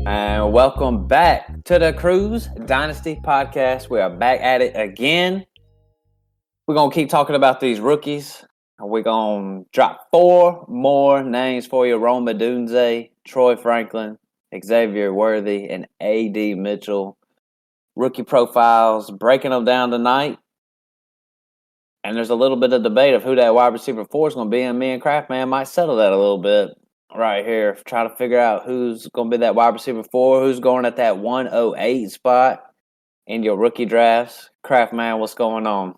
And welcome back to the Cruise Dynasty Podcast. We are back at it again. We're going to keep talking about these rookies. We're going to drop 4 more names for you. Odunze, Troy Franklin, Xavier Worthy, and A.D. Mitchell. Rookie profiles, breaking them down tonight. And there's a little bit of debate of who that wide receiver 4 is going to be, and me and Craftman might settle that a little bit right here. Try to figure out who's going to be that wide receiver 4, who's going at that 108 spot in your rookie drafts. Craftman, what's going on?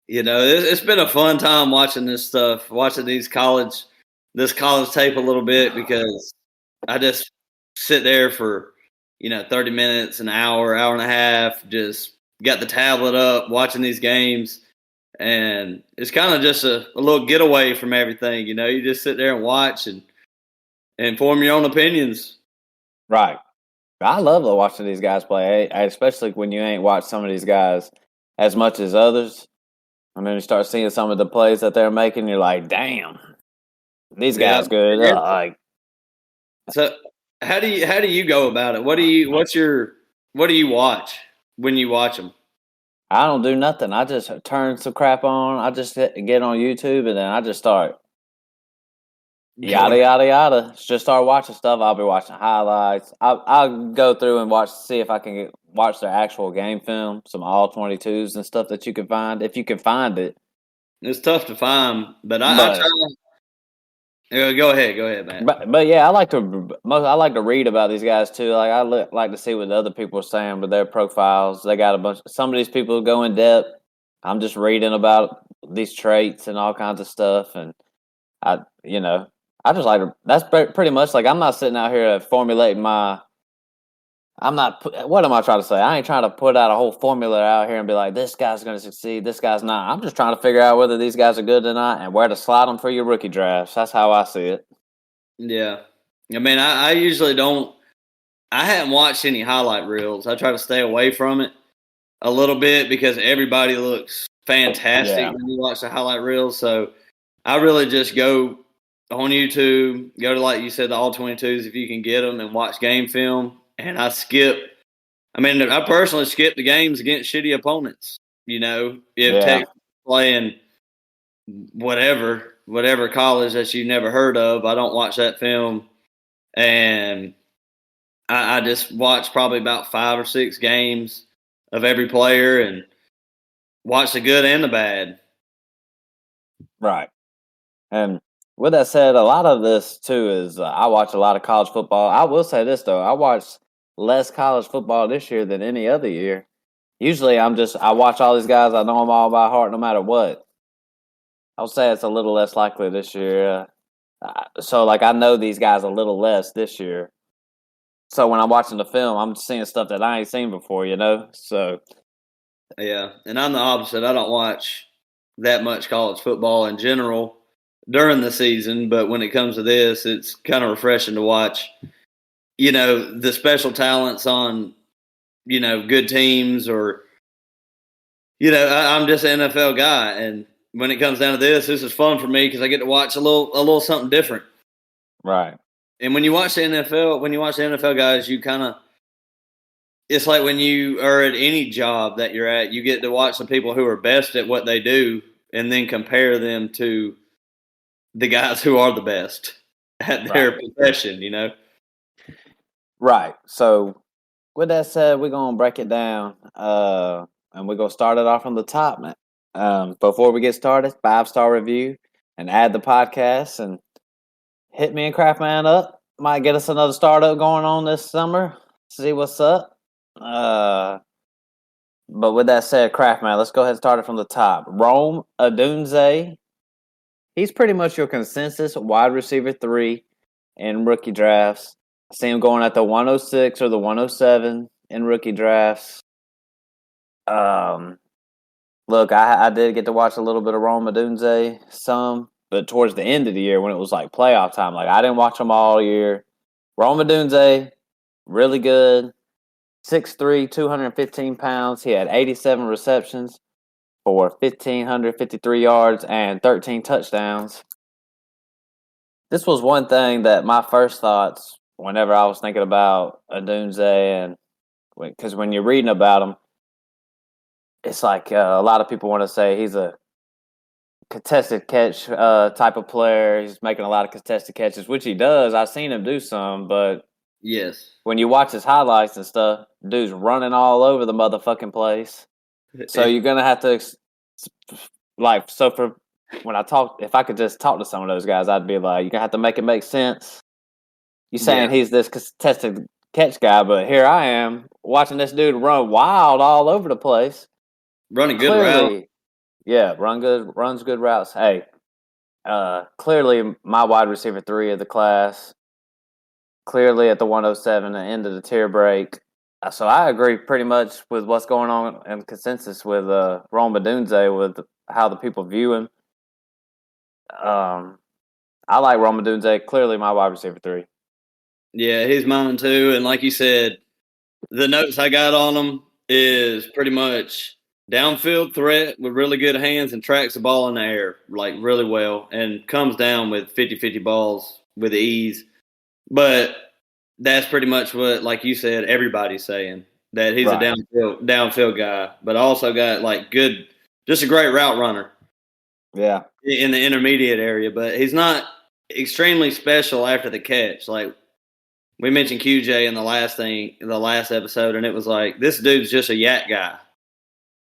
You know, it's been a fun time watching this stuff, watching this college tape a little bit, because I just sit there for, 30 minutes, an hour, hour and a half, just got the tablet up, watching these games. And it's kind of just a little getaway from everything, You just sit there and watch and form your own opinions. Right. I love watching these guys play, especially when you ain't watched some of these guys as much as others. I mean, you start seeing some of the plays that they're making, you're like, damn, these guys good. So how do you go about it? What do you watch when you watch them? I don't do nothing. I just turn some crap on. I just get on YouTube, and then I just start yada, yada, yada. Just start watching stuff. I'll be watching highlights. I'll go through and see if I can watch their actual game film, some all 22s and stuff that you can find, if you can find it. It's tough to find, but I try. Go ahead, man. But yeah, I like to read about these guys too. Like I like to see what the other people are saying with their profiles. They got some of these people go in depth. I'm just reading about these traits and all kinds of stuff, and I just like to. That's pretty much like, I'm not sitting out here formulating my. What am I trying to say? I ain't trying to put out a whole formula out here and be like, this guy's going to succeed, this guy's not. I'm just trying to figure out whether these guys are good or not and where to slide them for your rookie drafts. That's how I see it. Yeah. I mean, I usually don't. I haven't watched any highlight reels. I try to stay away from it a little bit because everybody looks fantastic when you watch the highlight reels. So I really just go on YouTube, go to, like you said, the all 22s if you can get them, and watch game film. And I personally skip the games against shitty opponents. If Texas is playing whatever college that you never heard of, I don't watch that film. And I just watch probably about 5 or 6 games of every player and watch the good and the bad. Right. And with that said, a lot of this too is I watch a lot of college football. I will say this though, I watched less college football this year than any other year. Usually I watch all these guys. I know them all by heart no matter what. I'll say it's a little less likely this year. So I know these guys a little less this year. So when I'm watching the film, I'm seeing stuff that I ain't seen before, So yeah, and I'm the opposite. I don't watch that much college football in general during the season, but when it comes to this, it's kind of refreshing to watch the special talents on, good teams, or, I'm just an NFL guy. And when it comes down to this is fun for me because I get to watch a little something different. Right. And when you watch the NFL guys, you kind of, it's like when you are at any job that you're at, you get to watch the people who are best at what they do and then compare them to the guys who are the best at their profession, Right. So with that said, we're going to break it down and we're going to start it off from the top, man. Before we get started, 5-star review and add the podcast and hit me and Craftman up. Might get us another startup going on this summer. See what's up. But with that said, Craftman, let's go ahead and start it from the top. Rome Odunze. He's pretty much your consensus wide receiver 3 in rookie drafts. I see him going at the 106 or the 107 in rookie drafts. Look, I did get to watch a little bit of Rome Odunze, but towards the end of the year when it was like playoff time, I didn't watch them all year. Rome Odunze, really good. 6'3", 215 pounds. He had 87 receptions for 1,553 yards and 13 touchdowns. This was one thing that my first thoughts whenever I was thinking about Odunze, and because when you're reading about him, it's like a lot of people want to say he's a contested catch type of player. He's making a lot of contested catches, which he does. I've seen him do some, but yes, when you watch his highlights and stuff, dude's running all over the motherfucking place. So you're gonna have to for when I talk, if I could just talk to some of those guys, I'd be like, you're gonna have to make it make sense. You saying he's this contested catch guy, but here I am watching this dude run wild all over the place, running good route. Yeah, runs good routes. Hey, clearly my wide receiver 3 of the class. Clearly at the 107, the end of the tier break. So I agree pretty much with what's going on in consensus with Rome Odunze, with how the people view him. I like Rome Odunze. Clearly my wide receiver 3. Yeah, he's mine too. And like you said, the notes I got on him is pretty much downfield threat with really good hands and tracks the ball in the air like really well and comes down with 50-50 balls with ease. But that's pretty much what, like you said, everybody's saying, that he's a downfield guy, but also got like good, just a great route runner. Yeah. In the intermediate area, but he's not extremely special after the catch. Like we mentioned QJ in the last episode, and it was like, this dude's just a yak guy.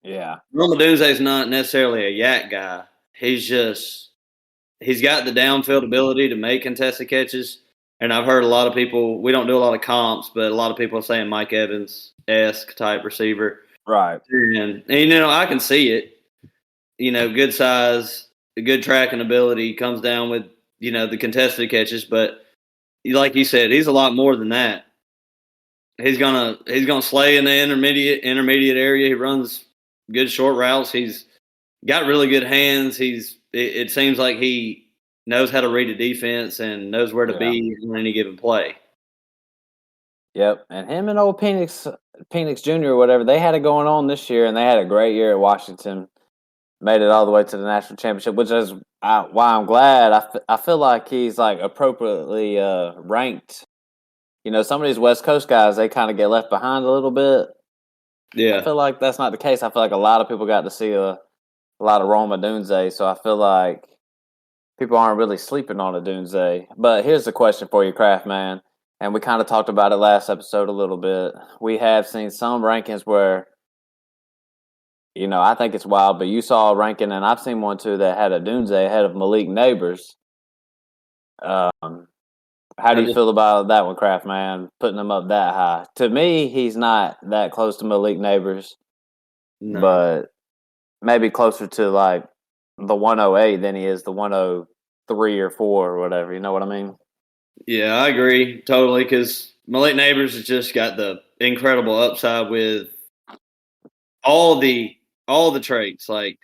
Yeah. Odunze is not necessarily a yak guy. He's got the downfield ability to make contested catches. And I've heard a lot of people, we don't do a lot of comps, but a lot of people are saying Mike Evans-esque type receiver. Right. And I can see it. Good size, good tracking ability, comes down with, the contested catches. But like you said, he's a lot more than that. He's gonna slay in the intermediate area. He runs good short routes. He's got really good hands. It seems like he knows how to read a defense and knows where to be on any given play. Yep, and him and old Penix Jr. or whatever, they had it going on this year, and they had a great year at Washington. Made it all the way to the national championship, which is why I'm glad. I feel like he's like appropriately ranked. Some of these West Coast guys, they kind of get left behind a little bit. Yeah, I feel like that's not the case. I feel like a lot of people got to see a lot of Rome Odunze, so I feel like people aren't really sleeping on Odunze. But here's the question for you, Kraft Man, and we kind of talked about it last episode a little bit. We have seen some rankings where, I think it's wild, but you saw a ranking, and I've seen one too, that had Odunze ahead of Malik Neighbors. How do you feel about that one, Kraft Man, putting him up that high? To me, he's not that close to Malik Neighbors, but maybe closer to like the 108 than he is the 103 or 4 or whatever. You know what I mean? Yeah, I agree totally, because Malik Neighbors has just got the incredible upside with all the traits. Like,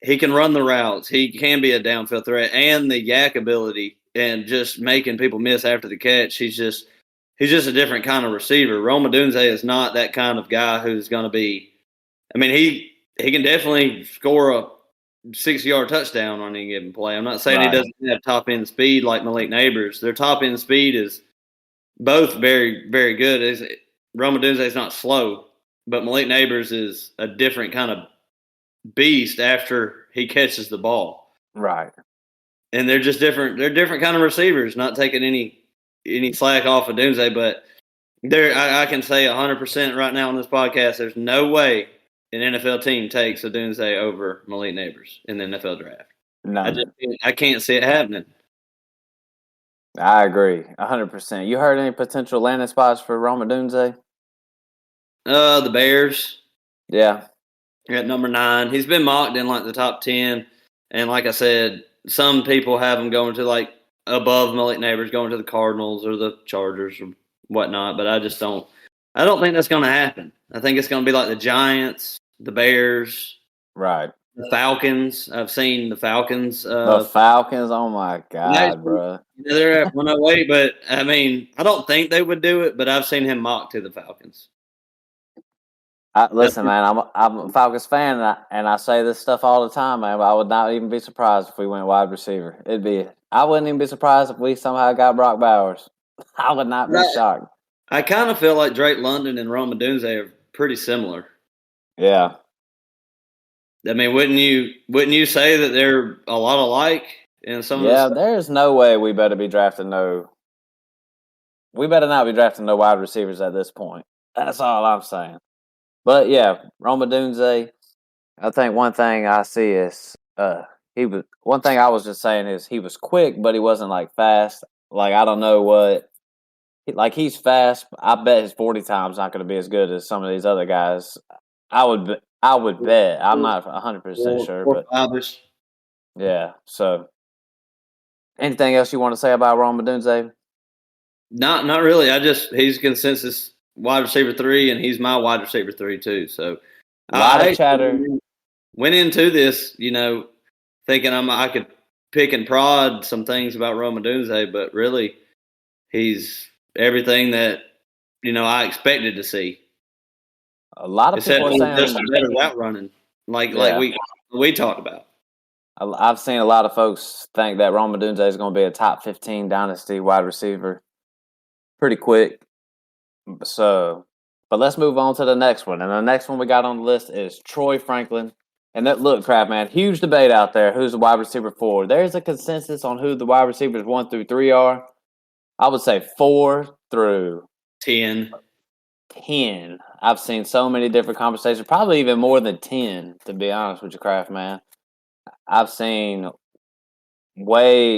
he can run the routes, he can be a downfield threat, and the yak ability, and just making people miss after the catch. He's just a different kind of receiver. Rome Odunze is not that kind of guy who's going to be. I mean, he can definitely score a 60-yard touchdown on any given play. I'm not saying he doesn't have top end speed like Malik Neighbors. Their top end speed is both very, very good. Rome Odunze is not slow, but Malik Neighbors is a different kind of beast after he catches the ball. Right. And they're just different. They're different kind of receivers. Not taking any slack off of Odunze, but I can say 100% right now on this podcast, there's no way an NFL team takes Odunze over Malik Neighbors in the NFL draft. No, I can't see it happening. I agree 100%. You heard any potential landing spots for Rome Odunze? The Bears. Yeah. At number 9. He's been mocked in like the top 10. And like I said, some people have him going to like above Malik Neighbors, going to the Cardinals or the Chargers or whatnot. But I don't think that's going to happen. I think it's going to be like the Giants, the Bears. Right. the Falcons. I've seen the Falcons. The Falcons, oh my God, bro. They're at 108, but I mean, I don't think they would do it, but I've seen him mock to the Falcons. Listen, man, I'm a Falcons fan, and I say this stuff all the time, man. But I would not even be surprised if we went wide receiver. I wouldn't even be surprised if we somehow got Brock Bowers. I would not be shocked. I kind of feel like Drake London and Rome Odunze are pretty similar. Yeah. I mean, wouldn't you say that they're a lot alike in some of the stuff? There's no way we better not be drafting no wide receivers at this point. That's all I'm saying. But yeah, Rome Odunze, I think one thing I see is one thing I was just saying is he was quick, but he wasn't like fast. Like I don't know he's fast. I bet his 40 time's not going to be as good as some of these other guys. I would bet. I'm not 100% sure, but yeah. So, anything else you want to say about Rome Odunze? Not really. He's consensus wide receiver 3, and he's my wide receiver 3 too. So a lot of chatter. Went into this, thinking I could pick and prod some things about Rome Odunze, but really, he's everything that I expected to see. A lot of people are saying just better route running, like we talked about. I've seen a lot of folks think that Rome Odunze is going to be a top 15 dynasty wide receiver pretty quick. So, but let's move on to the next one. And the next one we got on the list is Troy Franklin. And look, crap, man, huge debate out there. Who's the wide receiver 4? There's a consensus on who the wide receivers 1 through 3 are. I would say 4 through 10. 10. I've seen so many different conversations, probably even more than 10, to be honest with you, Kraft, man. I've seen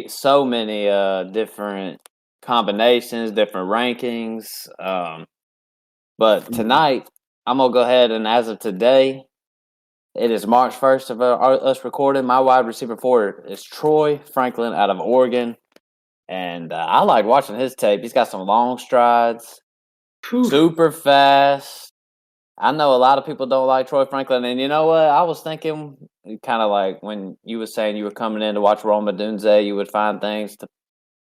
so many different combinations, different rankings. But tonight, I'm going to go ahead and as of today, it is March 1st of us recording. My wide receiver 4 is Troy Franklin out of Oregon. And I like watching his tape. He's got some long strides, super fast. I know a lot of people don't like Troy Franklin. And you know what? I was thinking kind of like when you were saying you were coming in to watch Rome Odunze, you would find things to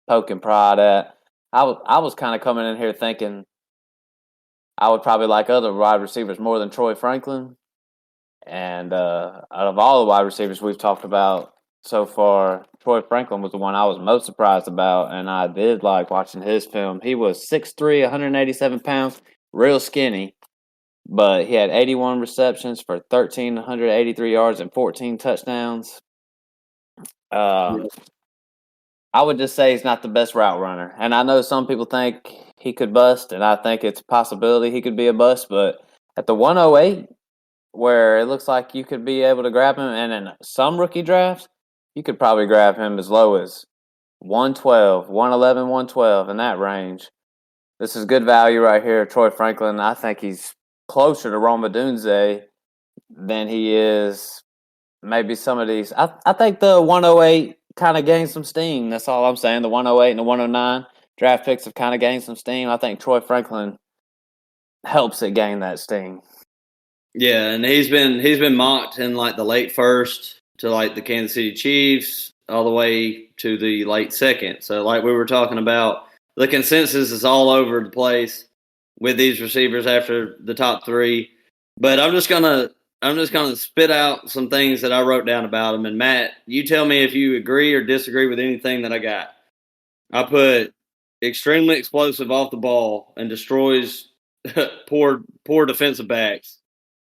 poke and prod at. I was kind of coming in here thinking I would probably like other wide receivers more than Troy Franklin. And out of all the wide receivers we've talked about so far, Troy Franklin was the one I was most surprised about, and I did like watching his film. He was 6'3", 187 pounds, real skinny, but he had 81 receptions for 1,383 yards and 14 touchdowns. I would just say he's not the best route runner, and I know some people think he could bust, and I think it's a possibility he could be a bust, but at the 108, where it looks like you could be able to grab him, and in some rookie drafts, you could probably grab him as low as 112, 111, 112 in that range. This is good value right here. Troy Franklin, I think he's closer to Rome Odunze than he is maybe some of these. I think the 108 kind of gained some steam. That's all I'm saying. The 108 and the 109 draft picks have kind of gained some steam. I think Troy Franklin helps it gain that steam. Yeah, and he's been mocked in like the late first to like the Kansas City Chiefs all the way to the late second. So like we were talking about, the consensus is all over the place with these receivers after the top 3. But I'm just gonna spit out some things that I wrote down about him. And Matt, you tell me if you agree or disagree with anything that I got. I put extremely explosive off the ball and destroys poor defensive backs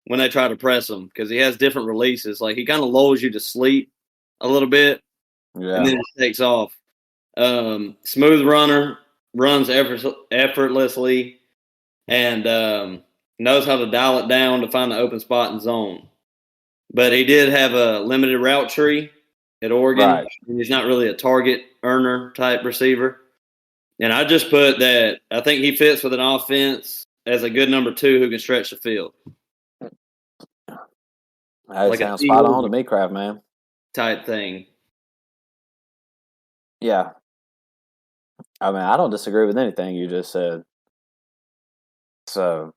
when they try to press him because he has different releases. Like he kind of lulls you to sleep a little bit, and then he takes off. Smooth runner, runs effortlessly, and knows how to dial it down to find the open spot and zone. But he did have a limited route tree at Oregon, and he's not really a target earner type receiver. And I just put that I think he fits with an offense as a good number 2 who can stretch the field. That like sounds spot on to me, Kraft, man. Type thing. Yeah. I mean, I don't disagree with anything you just said. So,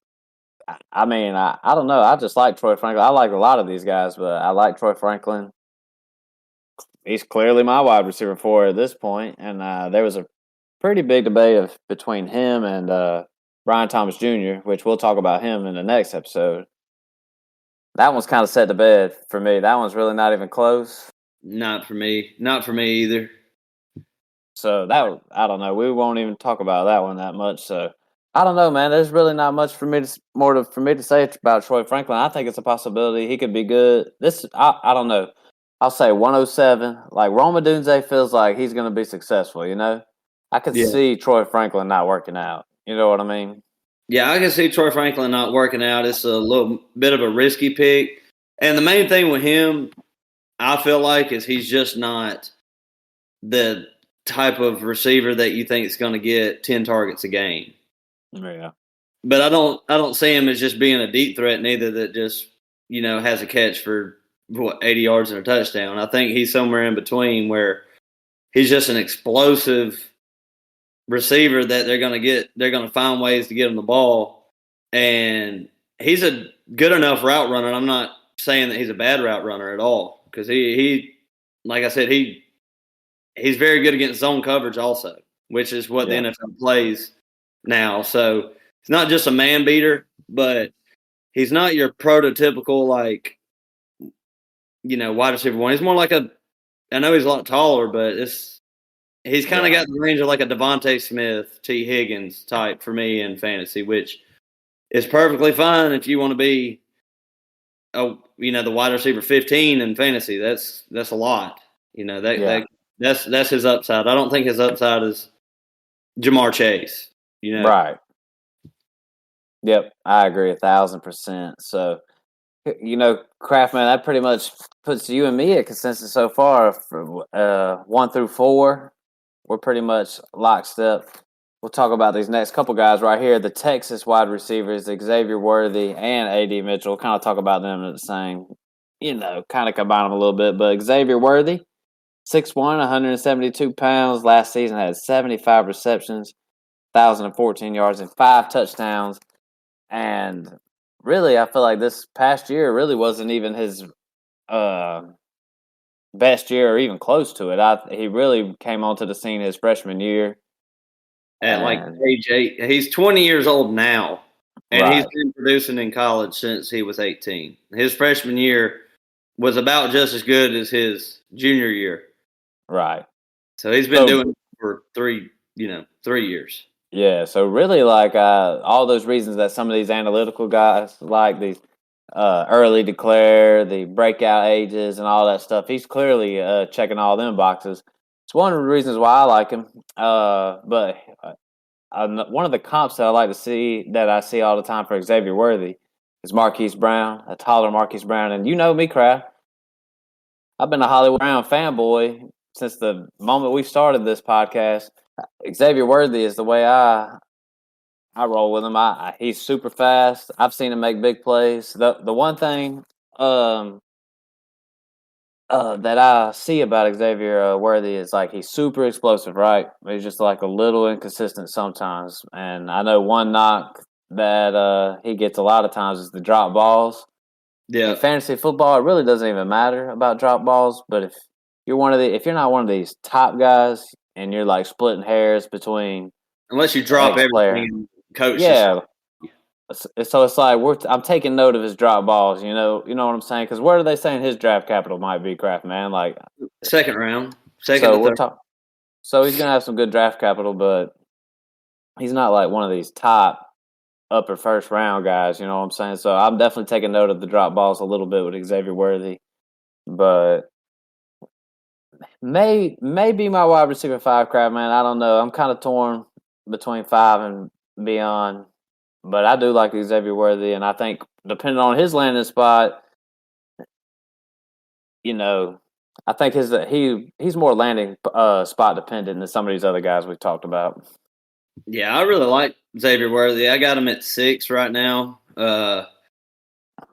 I mean, I don't know. I just like Troy Franklin. I like a lot of these guys, but I like Troy Franklin. He's clearly my wide receiver 4 at this point, and there was a pretty big debate between him and Brian Thomas Jr., which we'll talk about him in the next episode. That one's kind of set to bed for me. That one's really not even close. Not for me. Not for me either. So I don't know. We won't even talk about that one that much. So I don't know, man. There's really not much for me to say about Troy Franklin. I think it's a possibility he could be good. I don't know. I'll say 107. Like Roma Odunze feels like he's going to be successful. You know, I could see Troy Franklin not working out. You know what I mean? Yeah, I can see Troy Franklin not working out. It's a little bit of a risky pick. And the main thing with him, I feel like, is he's just not the type of receiver that you think is going to get 10 targets a game. Yeah. But I don't see him as just being a deep threat neither that just, has a catch for 80 yards and a touchdown. I think he's somewhere in between where he's just an explosive receiver that they're going to find ways to get him the ball. And he's a good enough route runner. I'm not saying that he's a bad route runner at all because he like I said, he's very good against zone coverage also, which is what the NFL plays now. So he's not just a man beater, but he's not your prototypical wide receiver one. He's more like I know he's a lot taller, but he's kind of got the range of like a Devontae Smith, T. Higgins type for me in fantasy, which is perfectly fine if you want to be the wide receiver 15 in fantasy. That's a lot. That's his upside. I don't think his upside is Jamar Chase. Right. Yep, I agree 1,000%. So, Craftman, that pretty much puts you and me at consensus so far. For 1 through 4, we're pretty much lockstep. We'll talk about these next couple guys right here. The Texas wide receivers, Xavier Worthy and A.D. Mitchell. We'll kind of talk about them at the same, kind of combine them a little bit. But Xavier Worthy, 6'1", 172 pounds. Last season had 75 receptions, 1,014 yards, and 5 touchdowns. And really, I feel like this past year really wasn't even his best year or even close to it. He really came onto the scene his freshman year. At age 8. He's 20 years old now, and he's been producing in college since he was 18. His freshman year was about just as good as his junior year. Right. So he's been doing it for 3 years. Yeah, so really all those reasons that some of these analytical guys like these early declare, the breakout ages and all that stuff, he's clearly checking all them boxes. It's one of the reasons why I like him. But one of the comps that I like to see, that I see all the time for Xavier Worthy, is Marquise Brown, a taller Marquise Brown. And you know me, Kraft. I've been a Hollywood Brown fanboy since the moment we started this podcast. Xavier Worthy is the way I roll with him. He's super fast. I've seen him make big plays. The one thing that I see about Xavier Worthy is he's super explosive, right? He's just a little inconsistent sometimes. And I know one knock that he gets a lot of times is the drop balls. Yeah. In fantasy football, it really doesn't even matter about drop balls. But if you're not one of these top guys and you're splitting hairs between, unless you drop everything, coach. Yeah. So it's I'm taking note of his drop balls. You know what I'm saying? Because where are they saying his draft capital might be, Kraft man? Second round, second. So he's gonna have some good draft capital, but he's not one of these top upper first round guys. You know what I'm saying? So I'm definitely taking note of the drop balls a little bit with Xavier Worthy, but maybe my wide receiver 5, Kraft man. I don't know. I'm kind of torn between 5 and beyond. But I do like Xavier Worthy, and I think depending on his landing spot, I think he's more landing spot dependent than some of these other guys we've talked about. Yeah, I really like Xavier Worthy. I got him at 6 right now. And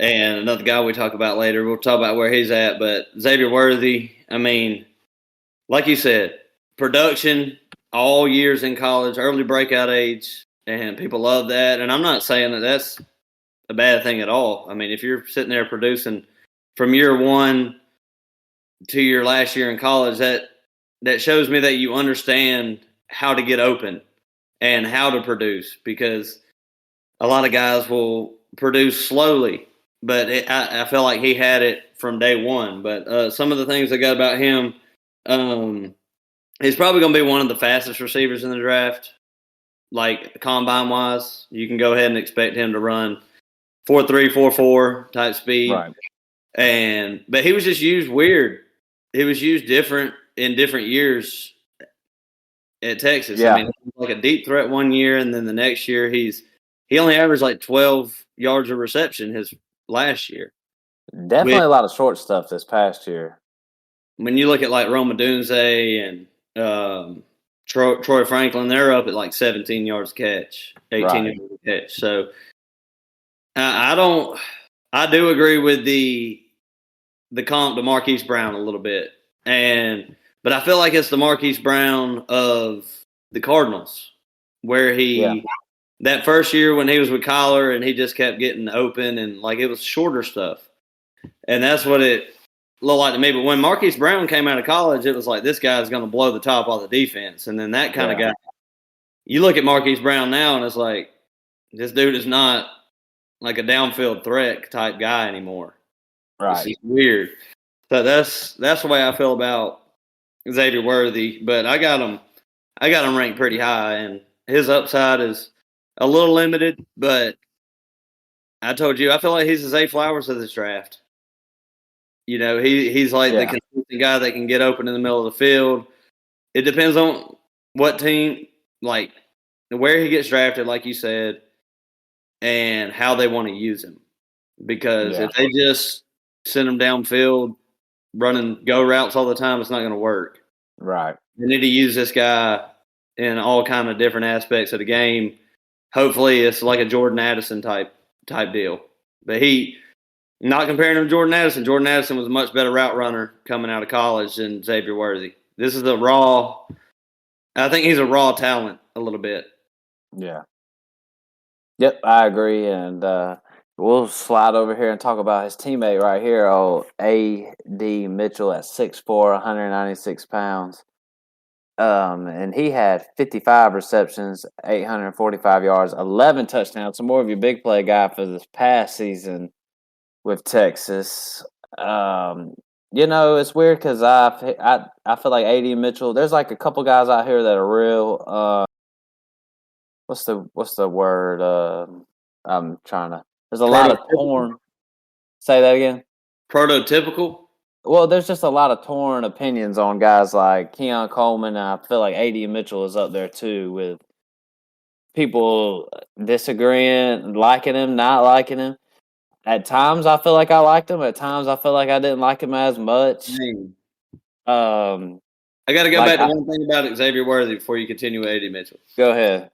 another guy we talk about later, we'll talk about where he's at. But Xavier Worthy, I mean, like you said, production all years in college, early breakout age. And people love that. And I'm not saying that that's a bad thing at all. I mean, if you're sitting there producing from year one to your last year in college, that shows me that you understand how to get open and how to produce, because a lot of guys will produce slowly, but I feel like he had it from day one. But some of the things I got about him, he's probably going to be one of the fastest receivers in the draft. Like combine wise, you can go ahead and expect him to run 4.3, 4.4 type speed. Right. But he was just used weird. He was used different in different years at Texas. Yeah. I mean, like a deep threat one year, and then the next year he only averaged like 12 yards of reception his last year. Definitely a lot of short stuff this past year. When you look at like Odunze and Troy Franklin, they're up at like 17 yards catch, 18 yards catch. So I do agree with the comp to Marquise Brown a little bit, but I feel like it's the Marquise Brown of the Cardinals, where that first year when he was with Kyler and he just kept getting open and like it was shorter stuff, and that's what it looked like to me. But when Marquise Brown came out of college, it was like this guy's going to blow the top off the defense, and then that kind of guy. You look at Marquise Brown now, and it's like this dude is not like a downfield threat type guy anymore. Right. It's weird. So that's the way I feel about Xavier Worthy. But I got him ranked pretty high, and his upside is a little limited. But I told you, I feel like he's the Zay Flowers of this draft. You know, he's like the consistent guy that can get open in the middle of the field. It depends on what team, like where he gets drafted, like you said, and how they want to use him. Because if they just send him downfield, running go routes all the time, it's not going to work. Right. They need to use this guy in all kind of different aspects of the game. Hopefully, it's like a Jordan Addison type deal. But not comparing him to Jordan Addison. Jordan Addison was a much better route runner coming out of college than Xavier Worthy. This is I think he's a raw talent a little bit. Yeah. Yep, I agree. And we'll slide over here and talk about his teammate right here, A.D. Mitchell at 6'4", 196 pounds. And he had 55 receptions, 845 yards, 11 touchdowns. So more of your big play guy for this past season with Texas. You know, it's weird because I feel like A.D. Mitchell. There's like a couple guys out here that are real. What's the word? I'm trying to. There's a lot of torn. Say that again. Prototypical. Well, there's just a lot of torn opinions on guys like Keon Coleman. And I feel like A.D. Mitchell is up there too, with people disagreeing, liking him, not liking him. At times, I feel like I liked him. At times, I feel like I didn't like him as much. I got to go back to one thing about Xavier Worthy before you continue with A.D. Mitchell. Go ahead.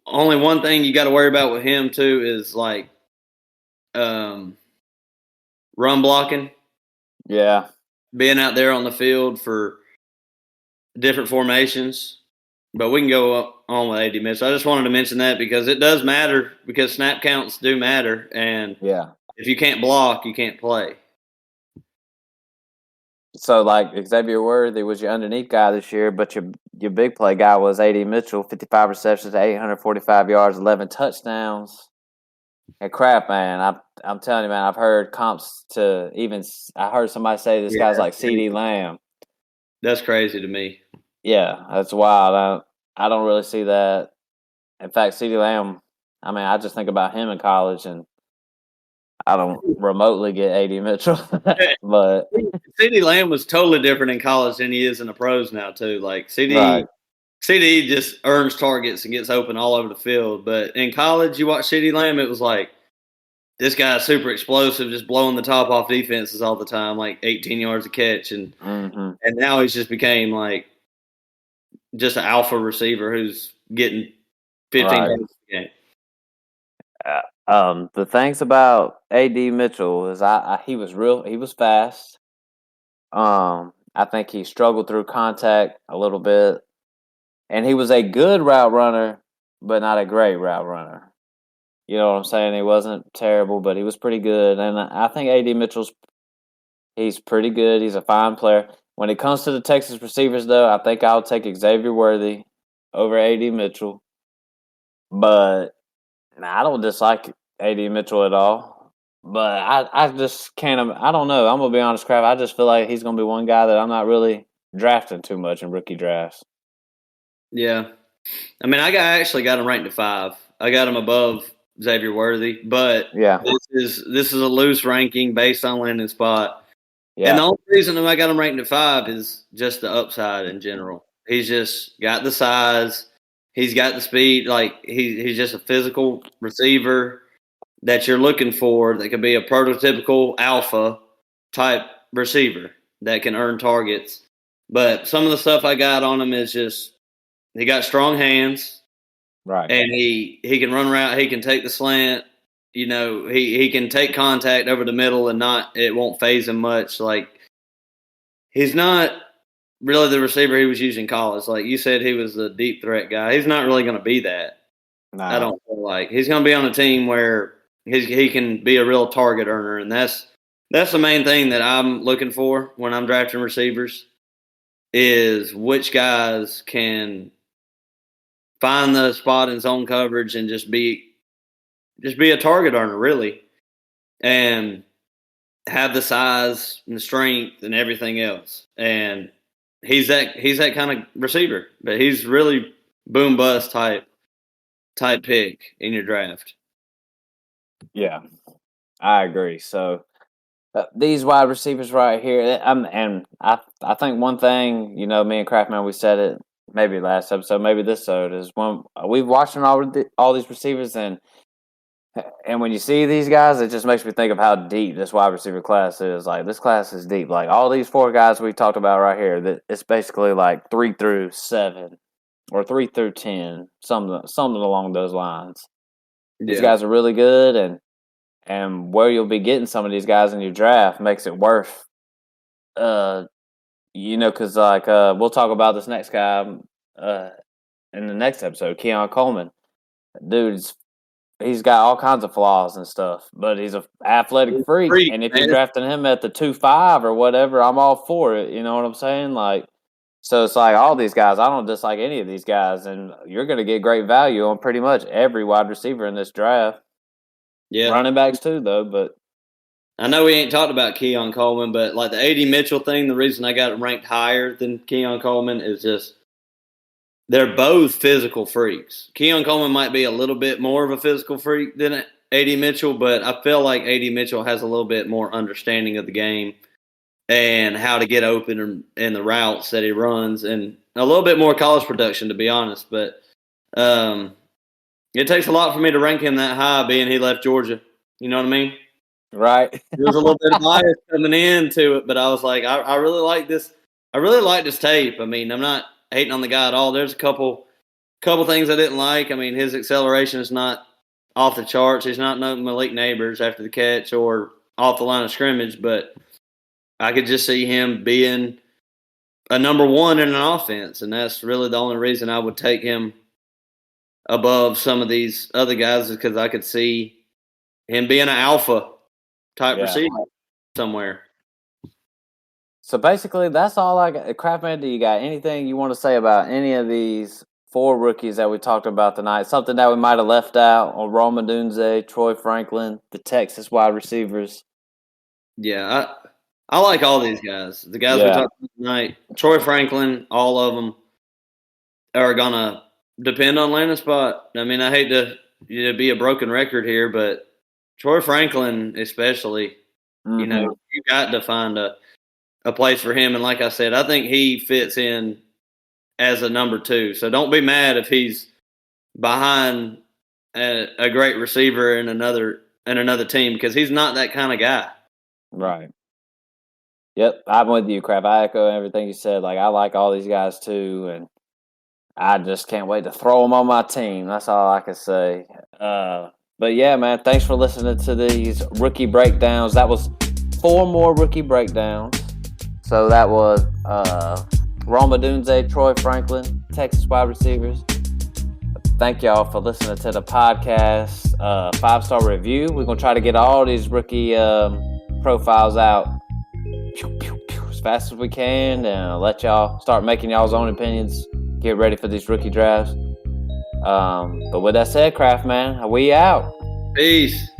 Only one thing you got to worry about with him too is like run blocking. Yeah. Being out there on the field for different formations. But we can go on with A.D. Mitchell. I just wanted to mention that because it does matter, because snap counts do matter. And if you can't block, you can't play. So, like, Xavier Worthy was your underneath guy this year, but your big play guy was A.D. Mitchell, 55 receptions, 845 yards, 11 touchdowns. And crap, man, I'm telling you, man, I've heard comps to even – I heard somebody say this guy's like C.D. Lamb. That's crazy to me. Yeah, that's wild. I don't really see that. In fact, C.D. Lamb, I mean, I just think about him in college, and I don't remotely get A.D. Mitchell. But C.D. Lamb was totally different in college than he is in the pros now, too. Like, C.D. just earns targets and gets open all over the field. But in college, you watch C.D. Lamb, it was like, this guy's super explosive, just blowing the top off defenses all the time, like 18 yards a catch. And now he's just became like just an alpha receiver who's getting 15 yards a game. The things about A.D. Mitchell is he was fast. I think he struggled through contact a little bit. And he was a good route runner, but not a great route runner. You know what I'm saying? He wasn't terrible, but he was pretty good. And I think A.D. Mitchell's he's pretty good. He's a fine player. When it comes to the Texas receivers, though, I think I'll take Xavier Worthy over A.D. Mitchell. But I don't dislike A.D. Mitchell at all. But I just can't. I don't know. I'm gonna be honest, Crap. I just feel like he's gonna be one guy that I'm not really drafting too much in rookie drafts. Yeah, I mean, I actually got him ranked at 5. I got him above Xavier Worthy, but Yeah, this is a loose ranking based on landing spot. yeah, And the only reason that I got him ranked at 5 is just the upside in general. He's just got the size. He's got the speed. Like he's just a physical receiver that you're looking for that could be a prototypical alpha type receiver that can earn targets. But some of the stuff I got on him is just he got strong hands, right. and he can run around. He can take the slant. You know, he can take contact over the middle and it won't phase him much. Like he's not really the receiver he was using in college. Like you said, he was a deep threat guy. He's not really going to be that. No. I don't feel like he's going to be on a team where he can be a real target earner, and that's the main thing that I'm looking for when I'm drafting receivers is which guys can find the spot in zone coverage and just be a target earner, really, and have the size and the strength and everything else. And he's that kind of receiver, but he's really boom bust type pick in your draft. Yeah, I agree. So these wide receivers right here, and I think one thing, you know, me and Craftman, we said it maybe last episode, maybe this episode, is when we've watched all these receivers, and when you see these guys, it just makes me think of how deep this wide receiver class is. Like this class is deep. Like all these 4 guys we talked about right here, that it's basically like 3 through 7 or 3 through 10, something along those lines. These guys are really good, and where you'll be getting some of these guys in your draft makes it worth, you know, because like we'll talk about this next guy in the next episode, Keon Coleman. Dude's he's got all kinds of flaws and stuff, but he's an athletic freak. And if you're drafting him at the 2-5 or whatever, I'm all for it. You know what I'm saying? Like, so it's like all these guys. I don't dislike any of these guys, and you're going to get great value on pretty much every wide receiver in this draft. Yeah, running backs too, though. But I know we ain't talked about Keon Coleman, but like the A.D. Mitchell thing, the reason I got him ranked higher than Keon Coleman is just they're both physical freaks. Keon Coleman might be a little bit more of a physical freak than A.D. Mitchell, but I feel like A.D. Mitchell has a little bit more understanding of the game and how to get open in the routes that he runs, and a little bit more college production, to be honest. But it takes a lot for me to rank him that high, being he left Georgia. You know what I mean? Right. There was a little bit of bias coming into it, but I was like, I really like this. I really like this tape. I mean, I'm not hating on the guy at all. There's a couple things I didn't like. I mean, his acceleration is not off the charts. He's not no Malik Neighbors after the catch or off the line of scrimmage, but I could just see him being a number 1 in an offense, and that's really the only reason I would take him above some of these other guys is because I could see him being an alpha type receiver somewhere. So basically, that's all I got. Craftman, do you got anything you want to say about any of these 4 rookies that we talked about tonight? Something that we might have left out on Odunze, Troy Franklin, the Texas wide receivers? Yeah, I like all these guys. The guys we talked about tonight, Troy Franklin, all of them are going to depend on landing spot. I mean, I hate to be a broken record here, but Troy Franklin especially, you know, you got to find a place for him. And like I said, I think he fits in as a number 2. So don't be mad if he's behind a great receiver in another team, because he's not that kind of guy. Right. Yep, I'm with you, Crap. I echo everything you said. Like, I like all these guys too, and I just can't wait to throw them on my team. That's all I can say. But yeah, man, thanks for listening to these rookie breakdowns. That was 4 more rookie breakdowns. So that was Odunze, Troy Franklin, Texas wide receivers. Thank y'all for listening to the podcast. 5-star review. We're going to try to get all these rookie profiles out as fast as we can and let y'all start making y'all's own opinions. Get ready for these rookie drafts. But with that said, Craft Man, we out. Peace.